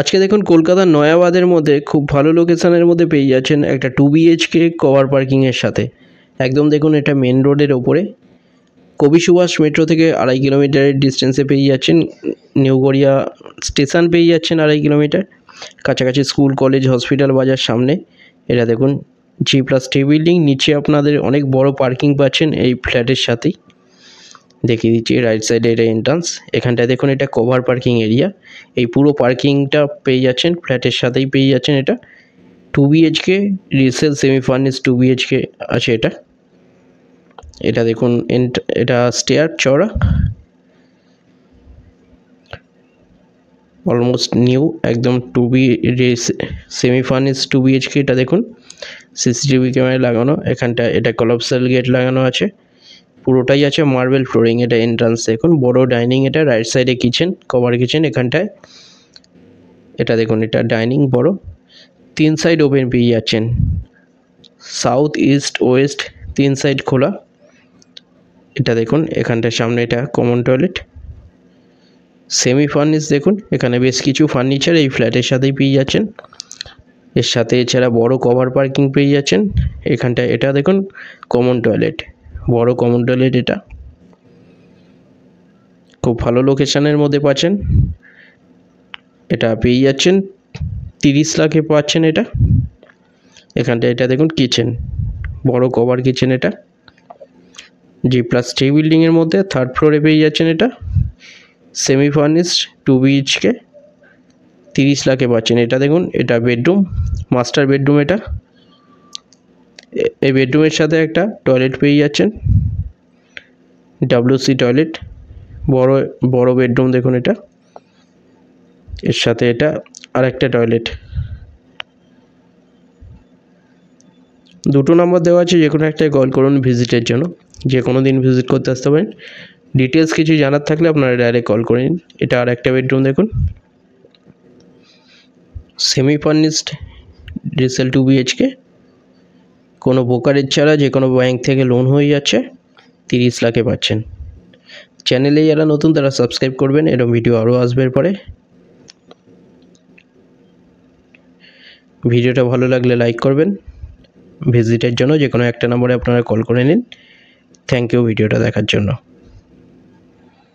আজকে দেখুন কলকাতার নয়াবাদের মধ্যে খুব ভালো লোকেশনের মধ্যে পেয়ে যাচ্ছেন একটা 2 BHK কভার পার্কিংয়ের সাথে। একদম দেখুন এটা মেন রোডের ওপরে, কবি সুভাষ মেট্রো থেকে 2.5 কিলোমিটারের ডিস্টেন্সে পেয়ে যাচ্ছেন। নিউ গড়িয়া স্টেশন পেয়ে যাচ্ছেন 2.5 কিলোমিটার, কাছাকাছি স্কুল কলেজ হসপিটাল বাজার সামনে। এটা দেখুন G+3 বিল্ডিং, নিচে আপনাদের অনেক বড় পার্কিং পাচ্ছেন এই ফ্ল্যাটের সাথেই। দেখিয়ে দিচ্ছি, রাইট সাইডে এটা এন্ট্রান্স, এখানটায় দেখুন এটা কভার পার্কিং এরিয়া। এই পুরো পার্কিংটা পেয়ে যাচ্ছেন ফ্ল্যাটের সাথেই পেয়ে যাচ্ছেন। এটা 2 BHK resale semi furnish 2 BHK আছে এটা। এটা দেখুন এটা স্টেয়ার চওড়া, অলমোস্ট নিউ, একদম সেমি ফার্নিশ 2 BHK। এটা দেখুন CCTV ক্যামেরা লাগানো, এখানটা এটা কলাপসাল গেট লাগানো আছে, পুরোটাই আছে মার্বেল ফ্লোরিং। এটা এন্ট্রান্স দেখুন, বড় ডাইনিং, এটা রাইট সাইডে কিচেন, কভার কিচেন এখানটায়। এটা দেখুন এটা ডাইনিং বড়, 3 সাইড ওপেন পেয়ে যাচ্ছেন, সাউথ ইস্ট ওয়েস্ট 3 সাইড খোলা। এটা দেখুন এখানটার সামনে এটা কমন টয়লেট, সেমি ফার্নিশ। দেখুন এখানে বেশ কিছু ফার্নিচার এই ফ্ল্যাটের সাথেই পেয়ে যাচ্ছেন। এর সাথে এছাড়া বড় কভার পার্কিং পেয়ে যাচ্ছেন এখানটায়। এটা দেখুন কমন টয়লেট, বড় কমন টয়লেট, এটা খুব ভালো লোকেশনের মধ্যে পাচ্ছেন। এটা পেয়ে যাচ্ছেন 30 লাখে পাচ্ছেন এটা। এখানটা এটা দেখুন কিচেন, বড় কভার কিচেন, এটা G+3 বিল্ডিংয়ের মধ্যে 3rd ফ্লোরে পেয়ে যাচ্ছেন। এটা সেমি ফার্নিশড 2 BHK 30 লাখে পাচ্ছেন। এটা দেখুন এটা বেডরুম, মাস্টার বেডরুম। এটা এই বেডরুমের সাথে একটা টয়লেট পেয়ে যাচ্ছেন, WC টয়লেট, বড় বড় বেডরুম দেখুন এটা। এর সাথে এটা আরেকটা টয়লেট। দুটো নাম্বার দেওয়া আছে, যে কোনো একটাই কল করুন ভিজিটের জন্য, যে কোনো দিন ভিজিট করতে আসতে পারেন। ডিটেলস কিছু জানার থাকলে আপনারা ডাইরেক্ট কল করে নিন। এটা আর একটা বেডরুম দেখুন, সেমি ফার্নিশড রিসেল 2 BHK, কোনো ব্রোকারেজ ছাড়া যে কোনো ব্যাংক থেকে লোন হয়ে যাচ্ছে, 30 লাখে পাচ্ছেন। চ্যানেলে যারা নতুন তারা সাবস্ক্রাইব করবেন, এরকম ভিডিও আরও আসবে পরে। ভিডিওটা ভালো লাগলে লাইক করবেন। ভিজিটের জন্য যে কোনো একটা নম্বরে আপনারা কল করে নিন। থ্যাংক ইউ ভিডিওটা দেখার জন্য।